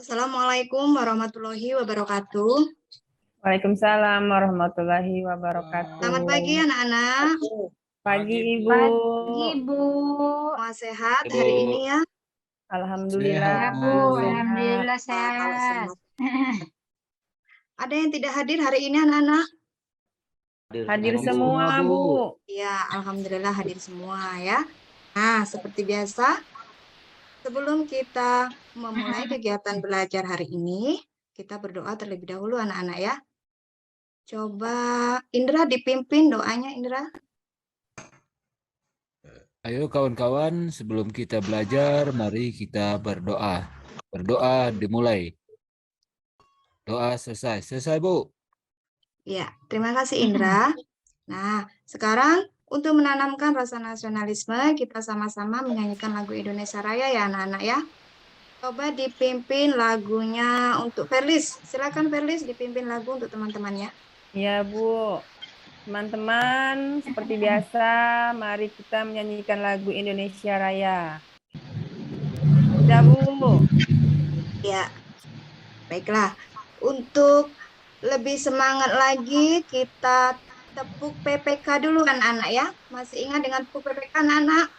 Assalamualaikum warahmatullahi wabarakatuh. Waalaikumsalam warahmatullahi wabarakatuh. Selamat pagi anak-anak. Pagi Ibu. Pagi Ibu. Semua sehat hari ini ya? Alhamdulillah. Ya Bu, sehat. alhamdulillah Kalau sehat. semua. Ada yang tidak hadir hari ini anak-anak? Hadir semua Bu. Ya, alhamdulillah hadir semua ya. Nah, seperti biasa, sebelum kita memulai kegiatan belajar hari ini, kita berdoa terlebih dahulu anak-anak ya. Coba Indra dipimpin doanya Indra. Ayo kawan-kawan, sebelum kita belajar, mari kita berdoa. Berdoa dimulai. Doa selesai. Selesai, Bu. Ya, terima kasih Indra. Nah, sekarang untuk menanamkan rasa nasionalisme, kita sama-sama menyanyikan lagu Indonesia Raya ya anak-anak ya. Coba dipimpin lagunya untuk Ferlis. Silakan Ferlis dipimpin lagu untuk teman-temannya. Ya Bu. Teman-teman, seperti biasa, mari kita menyanyikan lagu Indonesia Raya. Sudah Bu. Ya, baiklah. Untuk lebih semangat lagi, kita tepuk PPK dulu anak-anak ya. Masih ingat dengan tepuk PPK anak-anak?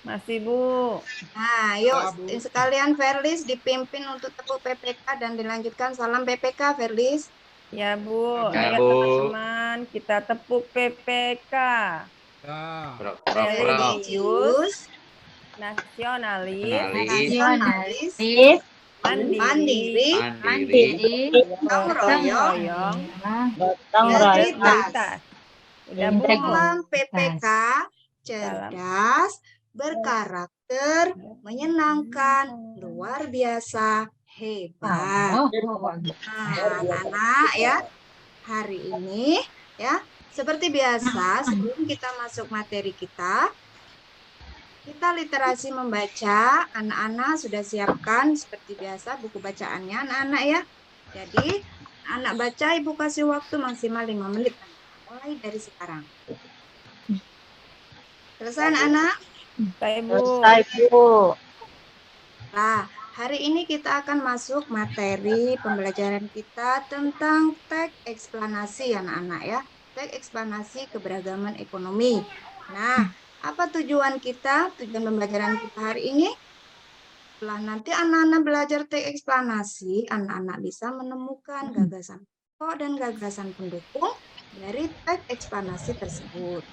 Masih Bu. Nah, yuk sekalian Ferlis dipimpin untuk tepuk PPK dan dilanjutkan salam PPK Ferlis. Ya Bu. Ya, Ayo Bu. teman-teman, kita tepuk PPK. Religius, nasionalis, Nasionalis, mandiri, gotong royong, integritas. Udah Bu. dalam PPK cerdas, berkarakter, menyenangkan, luar biasa, hebat. Nah, anak-anak ya, hari ini ya, seperti biasa sebelum kita masuk materi kita literasi membaca. Anak-anak sudah siapkan seperti biasa buku bacaannya anak-anak ya. Jadi anak baca, Ibu kasih waktu maksimal 5 menit mulai dari sekarang. Selesai anak-anak? Selesai Bu. Nah, hari ini kita akan masuk materi pembelajaran kita tentang teks eksplanasi anak-anak ya. Teks eksplanasi keberagaman ekonomi. Nah, apa tujuan kita? Tujuan pembelajaran kita hari ini? Setelah nanti anak-anak belajar teks eksplanasi, anak-anak bisa menemukan gagasan pokok dan gagasan pendukung dari teks eksplanasi tersebut.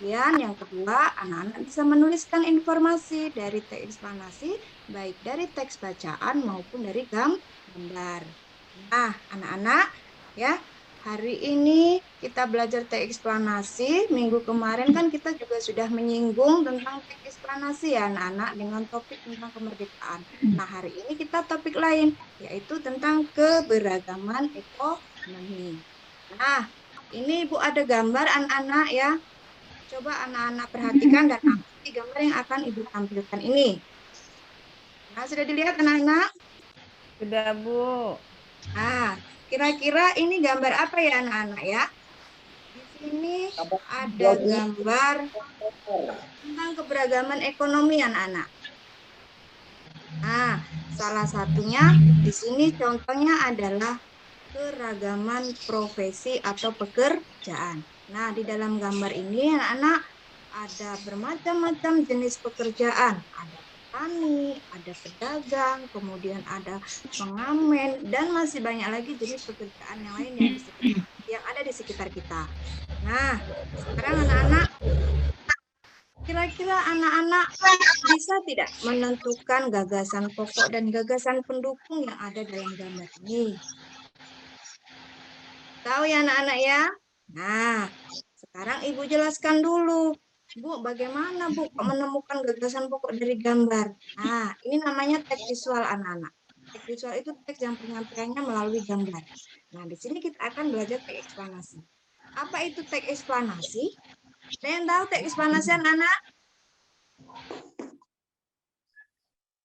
Kemudian yang kedua, anak-anak bisa menuliskan informasi dari teks eksplanasi, baik dari teks bacaan maupun dari gambar. Nah, anak-anak ya, hari ini kita belajar teks eksplanasi. Minggu kemarin kan kita juga sudah menyinggung tentang teks eksplanasi ya anak-anak dengan topik tentang kemerdekaan. Nah, hari ini kita topik lain, yaitu tentang keberagaman ekonomi. Nah, ini Ibu ada gambar anak-anak ya. Coba anak-anak perhatikan dan amati gambar yang akan Ibu tampilkan ini. Nah, sudah dilihat anak-anak? Sudah Bu. Nah, kira-kira ini gambar apa ya anak-anak ya? Di sini ada gambar tentang keberagaman ekonomi anak-anak. Nah, salah satunya di sini contohnya adalah keragaman profesi atau pekerjaan. Nah, di dalam gambar ini anak-anak ada bermacam-macam jenis pekerjaan. Ada petani, ada pedagang, kemudian ada pengamen, dan masih banyak lagi jenis pekerjaan yang lain yang ada di sekitar kita. Nah, sekarang anak-anak, kira-kira anak-anak bisa tidak menentukan gagasan pokok dan gagasan pendukung yang ada dalam gambar ini? Tahu ya anak-anak ya? Nah, sekarang Ibu jelaskan dulu. Bu, bagaimana Bu menemukan gagasan pokok dari gambar? Nah, ini namanya teks visual anak-anak. Teks visual itu teks yang penyampaiannya melalui gambar. Nah, di sini kita akan belajar teks eksplanasi. Apa itu teks eksplanasi? Ada yang tahu teks eksplanasi anak-anak?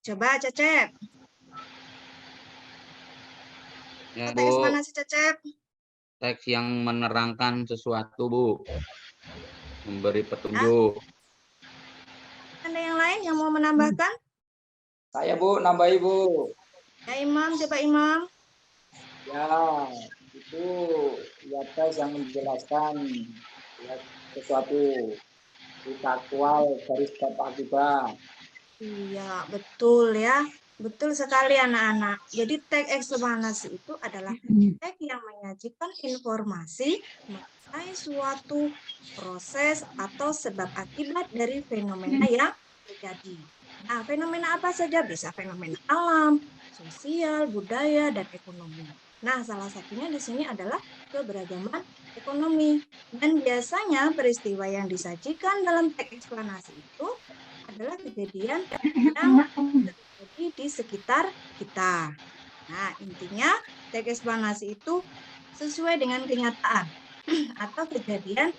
Coba Cecep. Ya, Teks Bu. eksplanasi Cecep. Teks yang menerangkan sesuatu, Bu. Memberi petunjuk. Ada yang lain yang mau menambahkan? Saya Bu, nambah Ibu. Ya Imam, coba Imam. Ya, itu ya teks yang menjelaskan ya, sesuatu faktual dari sebab akibat. Iya, betul ya. Betul sekali anak-anak. Jadi teks eksplanasi itu adalah teks yang menyajikan informasi mengenai suatu proses atau sebab akibat dari fenomena yang terjadi. Nah, fenomena apa saja? Bisa fenomena alam, sosial, budaya, dan ekonomi. Nah, salah satunya di sini adalah keberagaman ekonomi. Dan biasanya peristiwa yang disajikan dalam teks eksplanasi itu adalah kejadian yang terjadi di sekitar kita. Nah, intinya teks eksplanasi itu sesuai dengan kenyataan atau kejadian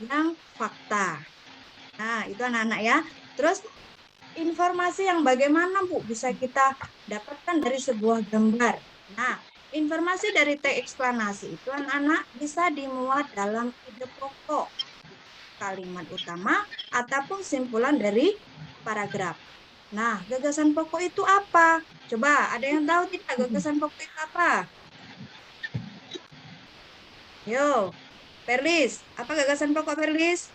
yang fakta. Nah, itu anak-anak ya. Terus informasi yang bagaimana Bu bisa kita dapatkan dari sebuah gambar. Nah, informasi dari teks eksplanasi itu anak-anak bisa dimuat dalam ide pokok, kalimat utama, ataupun simpulan dari paragraf. Nah, gagasan pokok itu apa? Coba, ada yang tahu tidak gagasan pokok itu apa? Yo, Perlis, apa gagasan pokok Perlis?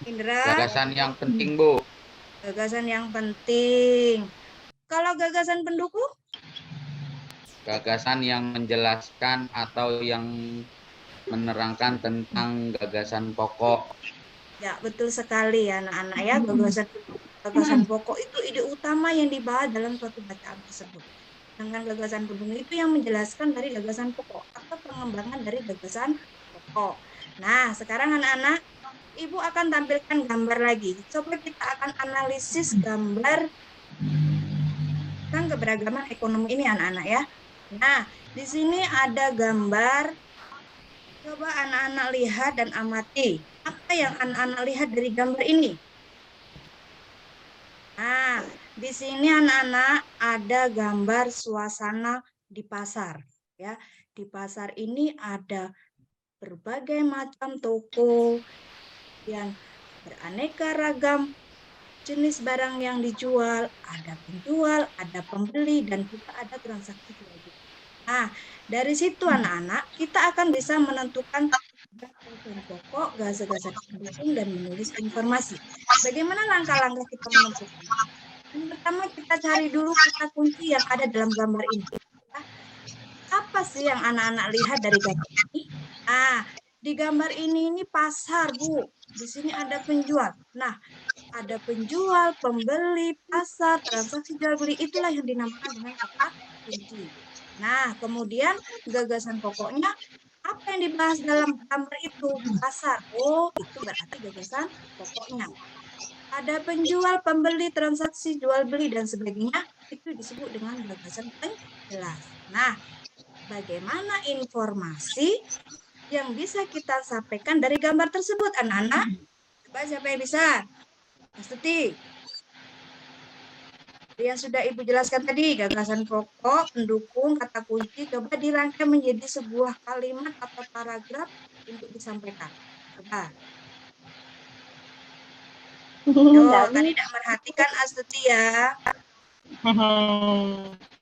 Indra? Gagasan yang penting, Bu. Gagasan yang penting. Kalau gagasan pendukung? Gagasan yang menjelaskan atau yang menerangkan tentang gagasan pokok. Ya, betul sekali ya anak-anak ya. Gagasan pokok itu ide utama yang dibahas dalam suatu bacaan tersebut. Dengan gagasan pendukung itu yang menjelaskan dari gagasan pokok atau pengembangan dari gagasan pokok. Nah, sekarang anak-anak, Ibu akan tampilkan gambar lagi. Coba kita akan analisis gambar tentang keberagaman ekonomi ini anak-anak ya. Nah, di sini ada gambar. Coba anak-anak lihat dan amati. Apa yang anak-anak lihat dari gambar ini? Nah, di sini anak-anak ada gambar suasana di pasar. Ya, di pasar ini ada berbagai macam toko yang beraneka ragam jenis barang yang dijual, ada penjual, ada pembeli, dan juga ada transaksi jual beli. Nah, dari situ anak-anak kita akan bisa menentukan gagasan pokok, gagasan pendukung, dan menulis informasi. Bagaimana langkah-langkah kita menentukan? Yang pertama kita cari dulu kata kunci yang ada dalam gambar ini. Apa sih yang anak-anak lihat dari gambar ini? Nah, di gambar ini pasar, Bu. Di sini ada penjual. Nah, ada penjual, pembeli, pasar, transaksi jual beli, itulah yang dinamakan dengan kata kunci. Nah, kemudian gagasan pokoknya apa yang dibahas dalam gambar itu? Pasar. Oh, itu berarti gagasan pokoknya. Ada penjual, pembeli, transaksi jual beli dan sebagainya, itu disebut dengan gagasan penjelas. Nah, bagaimana informasi yang bisa kita sampaikan dari gambar tersebut, anak-anak? Coba siapa yang bisa? Mas Tuti. Yang sudah Ibu jelaskan tadi, gagasan pokok, pendukung, kata kunci, coba dirangkai menjadi sebuah kalimat atau paragraf untuk disampaikan. Coba. Yo, tadi tidak merhatikan Astuti ya.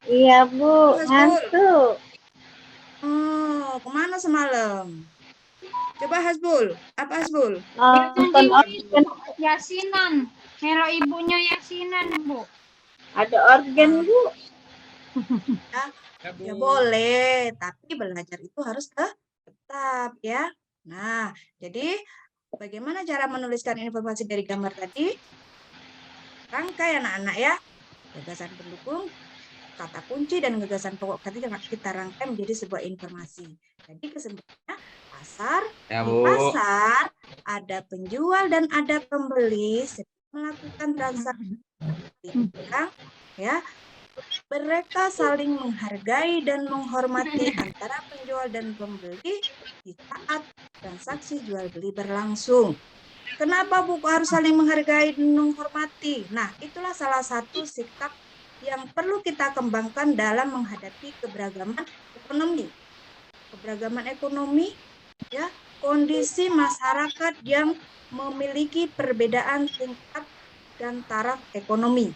Iya Bu, ngantuk. Oh, kemana semalam? Coba Hasbul, apa Hasbul? Nonton organ. Yasinan, Hero ibunya Yasinan, Bu. Ada organ Bu. Ya boleh, tapi belajar itu harus tetap ya. Nah, jadi bagaimana cara menuliskan informasi dari gambar tadi? Rangkai anak-anak ya. Gagasan pendukung, kata kunci, dan gagasan pokok kita rangkai menjadi sebuah informasi. Jadi kesimpulannya pasar, Ya, di Bu. pasar ada penjual dan ada pembeli melakukan transaksi barang ya. Mereka saling menghargai dan menghormati antara penjual dan pembeli di saat transaksi jual beli berlangsung. Kenapa Bu harus saling menghargai dan menghormati? Nah, itulah salah satu sikap yang perlu kita kembangkan dalam menghadapi keberagaman ekonomi. Keberagaman ekonomi, ya, kondisi masyarakat yang memiliki perbedaan tingkat dan taraf ekonomi.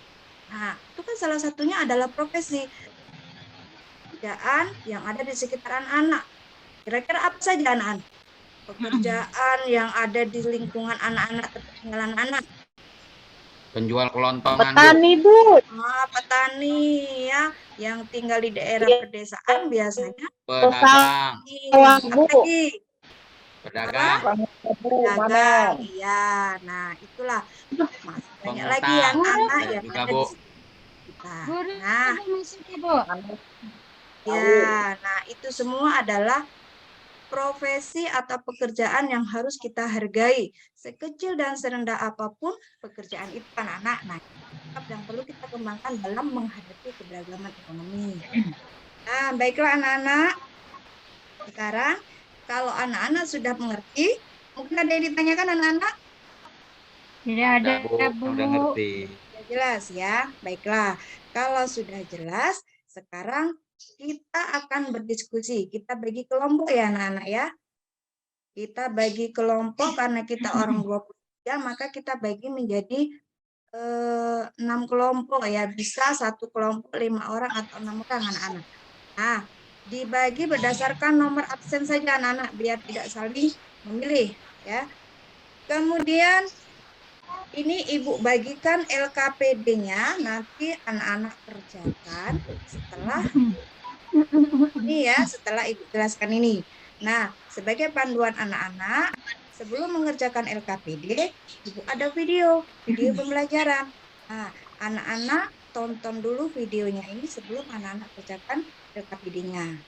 Nah, itu kan salah satunya adalah profesi pekerjaan yang ada di sekitar anak-anak. Kira-kira apa saja anak-anak? Pekerjaan yang ada di lingkungan anak-anak tertinggalan anak. Penjual kelontongan, Bu. Petani, Bu. Petani ya, yang tinggal di daerah Iya. pedesaan biasanya. Pedagang, Apa Bu. lagi? pedagang, Dagang, iya. Nah, itulah masih banyak lagi penghutang, anak-anak ada yang juga, ada Bu. di sekitar kita. Guru Nah, Ibu masuk Ibu. ya, nah itu semua adalah profesi atau pekerjaan yang harus kita hargai. Sekecil dan serendah apapun pekerjaan itu anak-anak. Nah, yang perlu kita kembangkan dalam menghadapi keberagaman ekonomi. Nah, baiklah anak-anak. Sekarang kalau anak-anak sudah mengerti, mungkin ada yang ditanyakan anak-anak? Tidak ada Bu, Bu. udah ngerti. Sudah jelas ya. Baiklah. Kalau sudah jelas, sekarang kita akan berdiskusi. Kita bagi kelompok ya anak-anak ya. Kita bagi kelompok karena kita orang 23, maka kita bagi menjadi 6 kelompok ya. Bisa satu kelompok 5 orang atau 6 orang anak-anak. Nah, dibagi berdasarkan nomor absen saja anak-anak biar tidak saling memilih ya. Kemudian ini Ibu bagikan LKPD-nya, nanti anak-anak kerjakan setelah ini ya, setelah Ibu jelaskan ini. Nah, sebagai panduan anak-anak, sebelum mengerjakan LKPD, Ibu ada video pembelajaran. Nah, anak-anak tonton dulu videonya ini sebelum anak-anak kerjakan LKPD-nya.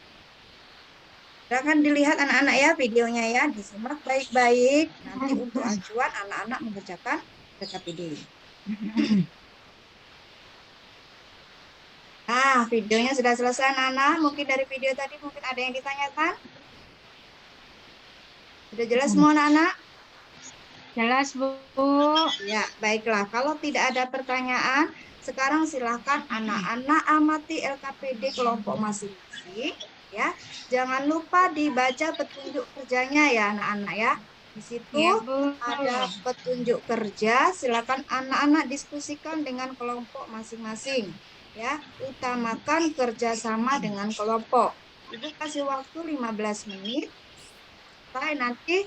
Silahkan dilihat anak-anak ya videonya ya, disimak baik-baik. Nanti untuk acuan anak-anak mengerjakan LKPD. Nah, videonya sudah selesai anak-anak. Mungkin dari video tadi mungkin ada yang ditanyakan? Sudah jelas semua anak-anak? Jelas Bu. Ya, baiklah. Kalau tidak ada pertanyaan, sekarang silakan anak-anak amati LKPD kelompok masing-masing. Ya, jangan lupa dibaca petunjuk kerjanya ya anak-anak ya. Di situ Ya Bu. ada petunjuk kerja, silakan anak-anak diskusikan dengan kelompok masing-masing. Ya, utamakan kerjasama dengan kelompok. Ibu kasih waktu 15 menit. Sampai nanti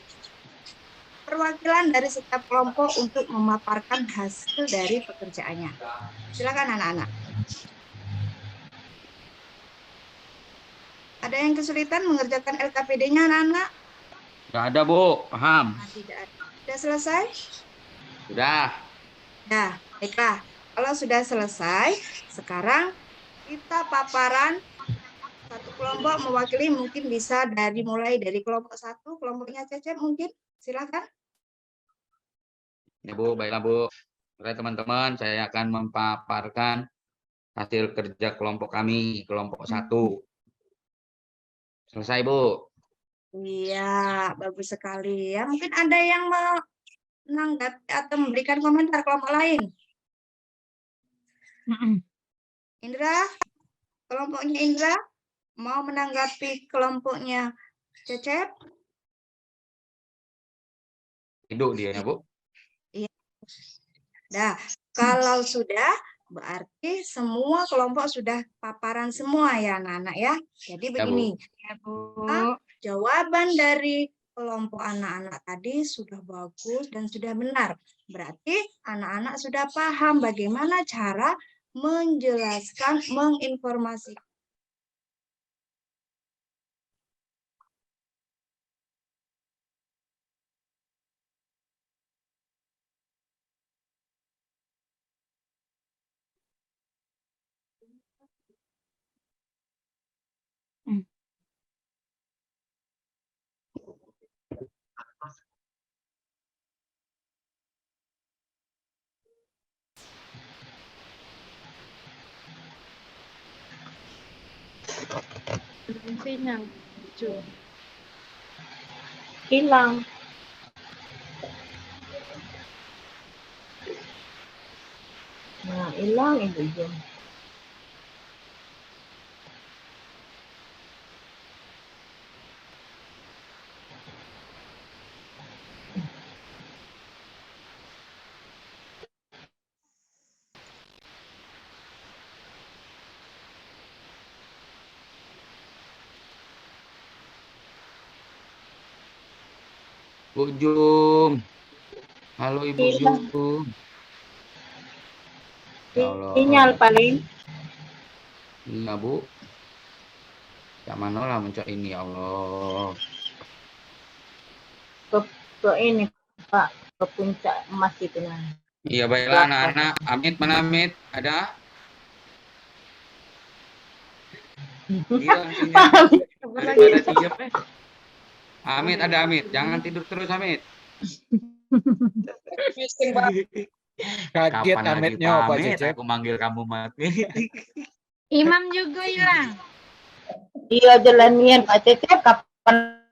perwakilan dari setiap kelompok untuk memaparkan hasil dari pekerjaannya. Silakan anak-anak. Ada yang kesulitan mengerjakan LKPD-nya anak-anak? Nggak ada, Bu. Paham. Nah, tidak ada. Sudah selesai? Sudah. Nah, baiklah. Kalau sudah selesai, sekarang kita paparan satu kelompok mewakili mungkin bisa mulai dari kelompok 1, kelompoknya Cecep mungkin. Silakan. Ya, Bu. Baiklah, Bu. Oke, teman-teman, saya akan memaparkan hasil kerja kelompok kami, kelompok 1. Selesai, Bu. Iya, bagus sekali ya. Mungkin ada yang menanggapi atau memberikan komentar kelompok lain. Indra, kelompoknya Indra mau menanggapi kelompoknya Cecep? Hidup dia, ya, Bu. Iya. Nah, kalau sudah berarti semua kelompok sudah paparan semua ya anak-anak ya. Jadi begini, Ya Bu. jawaban dari kelompok anak-anak tadi sudah bagus dan sudah benar. Berarti anak-anak sudah paham bagaimana cara menjelaskan, menginformasikan. Hilang. Nah, hilang itu Jun. Bu Jum. Halo Ibu Hilang. Jum. Ya Allah. Sinyal paling. Iya Bu. Cak mana lah mencak ini ya Allah. Ke ini Pak, ke puncak emas itu nah. Iya baiklah anak-anak. Amit mana Amit? Ada? Hilang sinyal. Daripada diam Amit ada Amit. Jangan tidur terus Amit. Kaget Kapan lagi Amitnya Pak pamit? Cecep. Aku manggil kamu mati. Imam juga hilang. Iya jalanian Pak Cecep kapan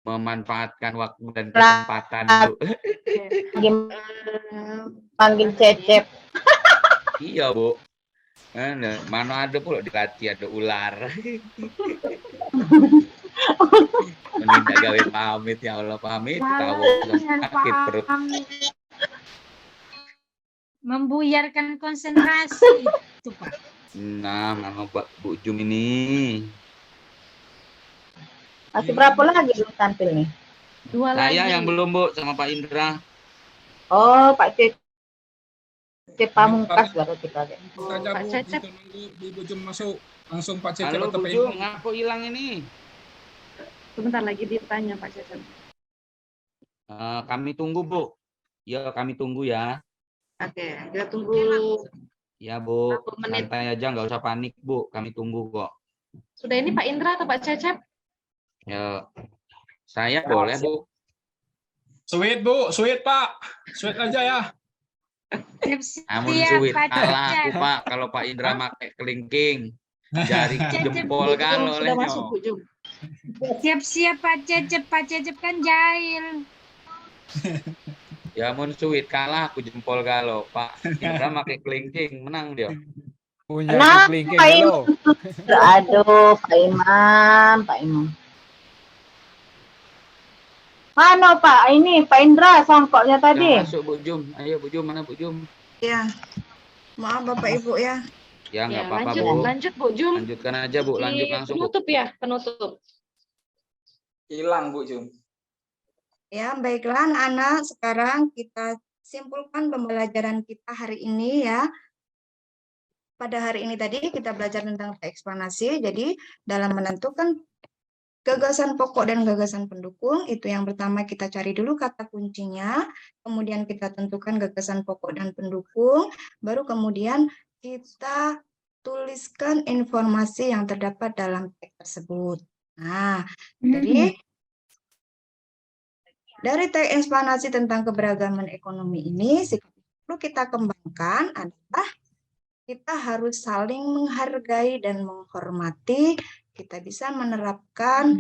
Memanfaatkan waktu dan kesempatan Bu. lagi panggil Cecep. Iya Bu. Mana ada pula dilatih ada ular. Menindak gawe pamit ya Allah pamit. Tahu sakit perut. Membuyarkan konsentrasi itu Pak. Nah, mana Bu Jum ini? Masih berapa lagi belum tampil nih? 2 lagi. Saya yang belum Bu sama Pak Indra. Oh, Pak Cecep Pamungkas baru kita lihat. Saja Pak Bu, Cecep. kita nunggu Ibu Jum masuk. Langsung Pak Cecep Halo atau Bu Pak Jum, Indra. ngaku hilang ini? Sebentar lagi ditanya Pak Cecep. Kami tunggu Bu. Ya kami tunggu ya. Oke, kita tunggu Ya Bu, Berapa menit? santai aja nggak usah panik Bu. Kami tunggu kok. sudah ini Pak Indra atau Pak Cecep? Ya, saya boleh Bu. Sweet Bu, sweet Pak. Sweet aja ya. Namun Siap, sulit Pak kalah aku Cecep. Pak kalau Pak Indra pakai kelingking. Jari jempol kalau Sudah masuk Bu Jum. Siap-siap Pak Cecep kan jahil. Ya mun sulit kalah aku jempol kalau Pak Indra pakai kelingking menang dia. Punya Kenapa, kelingking Pak halo. Aduh, Pak Imam, Pak Imam. Mana Pak? Ini Pak Indra songkoknya tadi. Udah masuk Bu Jum. Ayo Bu Jum mana Bu Jum? Ya, maaf Bapak Ibu ya. Ya nggak Ya, apa-apa lanjut, Bu. lanjut Bu Jum. Lanjutkan aja Bu, lanjut langsung Bu. Penutup ya, penutup. Hilang Bu Jum. Ya, baiklah anak-anak, sekarang kita simpulkan pembelajaran kita hari ini ya. Pada hari ini tadi kita belajar tentang eksplanasi, jadi dalam menentukan gagasan pokok dan gagasan pendukung, itu yang pertama kita cari dulu kata kuncinya, kemudian kita tentukan gagasan pokok dan pendukung, baru kemudian kita tuliskan informasi yang terdapat dalam teks tersebut. Nah, jadi dari teks eksplanasi tentang keberagaman ekonomi ini, yang perlu kita kembangkan adalah kita harus saling menghargai dan menghormati. Kita bisa menerapkan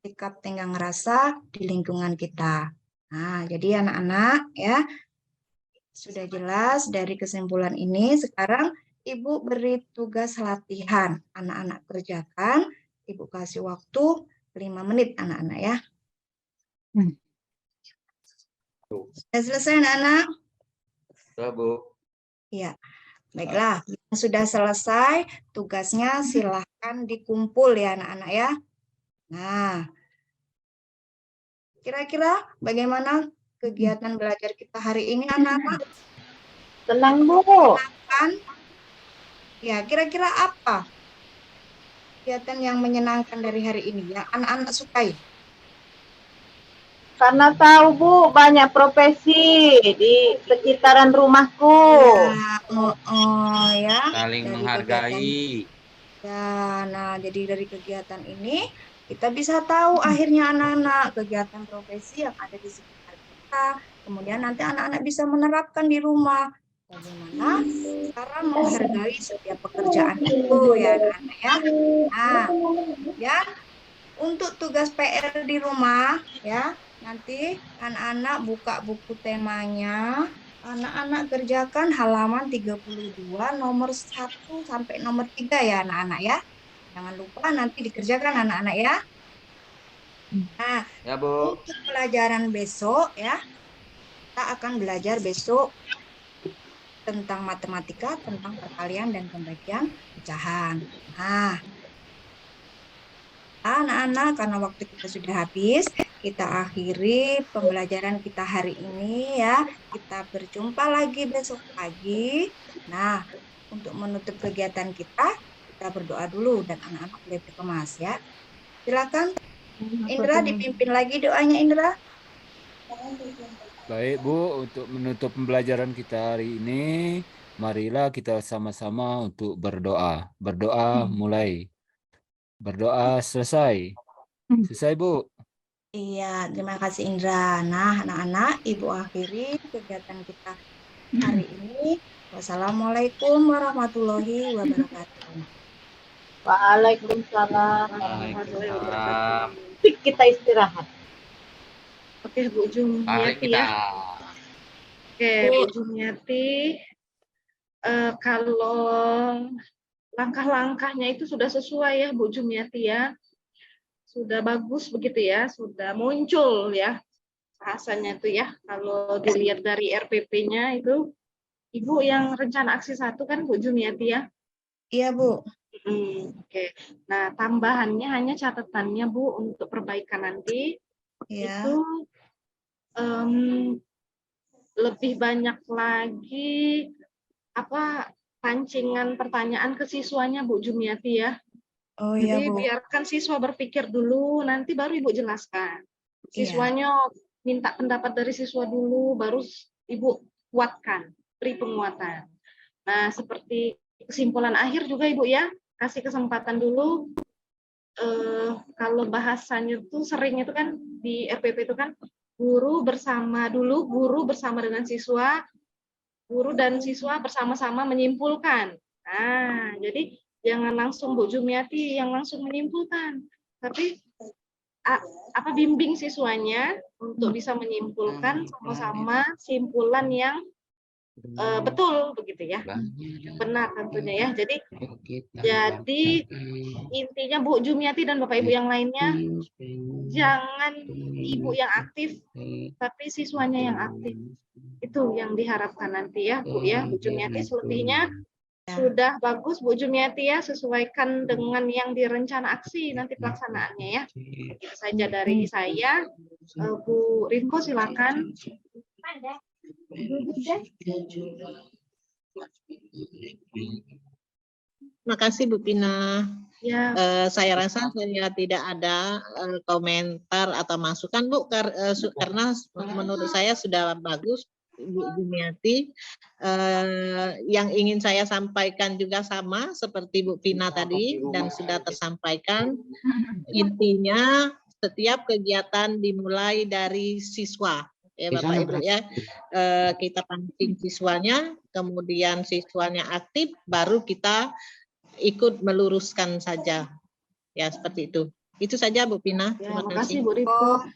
sikap tenggang rasa di lingkungan kita. Nah, jadi anak-anak ya, sudah jelas dari kesimpulan ini. Sekarang Ibu beri tugas latihan. Anak-anak kerjakan. Ibu kasih waktu 5 menit anak-anak ya. Sudah selesai anak-anak? Sudah Bu. Ya, baiklah. Yang sudah selesai, tugasnya silahkan dikumpul ya anak-anak ya. Nah, kira-kira bagaimana kegiatan belajar kita hari ini anak-anak? Tenang Bu. Kan? Ya, kira-kira apa kegiatan yang menyenangkan dari hari ini yang anak-anak sukai? Karena tahu Bu banyak profesi di sekitaran rumahku. Ya, Saling dari menghargai. Ya, nah jadi dari kegiatan ini kita bisa tahu akhirnya anak-anak kegiatan profesi yang ada di sekitar kita. Kemudian nanti anak-anak bisa menerapkan di rumah bagaimana cara menghargai setiap pekerjaan itu ya anak-anak ya. Nah, ya untuk tugas PR di rumah ya, nanti anak-anak buka buku temanya. Anak-anak kerjakan halaman 32 nomor 1 sampai nomor 3 ya anak-anak ya. Jangan lupa nanti dikerjakan anak-anak ya. Nah, Ya Bu. untuk pelajaran besok ya, kita akan belajar besok tentang matematika, tentang perkalian dan pembagian pecahan. Nah, Anak-anak, karena waktu kita sudah habis, kita akhiri pembelajaran kita hari ini ya. Kita berjumpa lagi besok pagi. Nah, untuk menutup kegiatan kita berdoa dulu dan anak-anak boleh berkemas ya. Silakan Indra dipimpin lagi doanya Indra. Baik Bu, untuk menutup pembelajaran kita hari ini, marilah kita sama-sama untuk berdoa. Berdoa mulai. Berdoa selesai. Selesai Bu. Iya, terima kasih Indra. Nah, anak-anak, Ibu akhiri kegiatan kita hari ini. Wassalamualaikum warahmatullahi wabarakatuh. Waalaikumsalam. Waalaikumsalam. Kita istirahat. Oke, Bu Mari Jumiati kita. ya. Oke, Bu Jumiati. Kalau langkah-langkahnya itu sudah sesuai ya, Bu Jumiati ya. Sudah bagus begitu ya, sudah muncul ya bahasanya itu ya. Kalau dilihat dari RPP-nya itu, Ibu yang rencana aksi 1 kan Bu Jumiati ya? Iya, Bu. Oke. Nah, tambahannya hanya catatannya Bu untuk perbaikan nanti Iya. itu lebih banyak lagi pancingan pertanyaan ke siswanya Bu Jumiati ya. Oh iya, Jadi Bu. biarkan siswa berpikir dulu, nanti baru Ibu jelaskan. Siswanya minta pendapat dari siswa dulu, baru Ibu kuatkan, beri penguatan. Nah, seperti kesimpulan akhir juga Ibu ya, kasih kesempatan dulu. Kalau bahasanya tuh sering itu kan di RPP itu kan guru bersama dengan siswa, guru dan siswa bersama-sama menyimpulkan. Nah, jadi jangan langsung Bu Jumiati yang langsung menyimpulkan, tapi bimbing siswanya untuk bisa menyimpulkan sama-sama simpulan yang betul begitu ya, benar tentunya ya. Jadi intinya Bu Jumiati dan Bapak Ibu yang lainnya, jangan Ibu yang aktif, tapi siswanya yang aktif. Itu yang diharapkan nanti ya Bu ya, Bu Jumiati. Selebihnya sudah bagus Bu Jumiati ya, sesuaikan dengan yang direncana aksi nanti pelaksanaannya ya. Itu saja dari saya. Bu Rinko silakan. Terima kasih Bu Pina. Ya. Saya rasa saya tidak ada komentar atau masukan Bu, karena menurut saya sudah bagus Bu Jumiati. Yang ingin saya sampaikan juga sama seperti Bu Pina tadi dan sudah tersampaikan. Intinya setiap kegiatan dimulai dari siswa. Ya Bapak Ibu ya, kita pancing siswanya, kemudian siswanya aktif, baru kita ikut meluruskan saja. Ya seperti itu. Itu saja Bu Pina. Terima kasih Bu Rinko.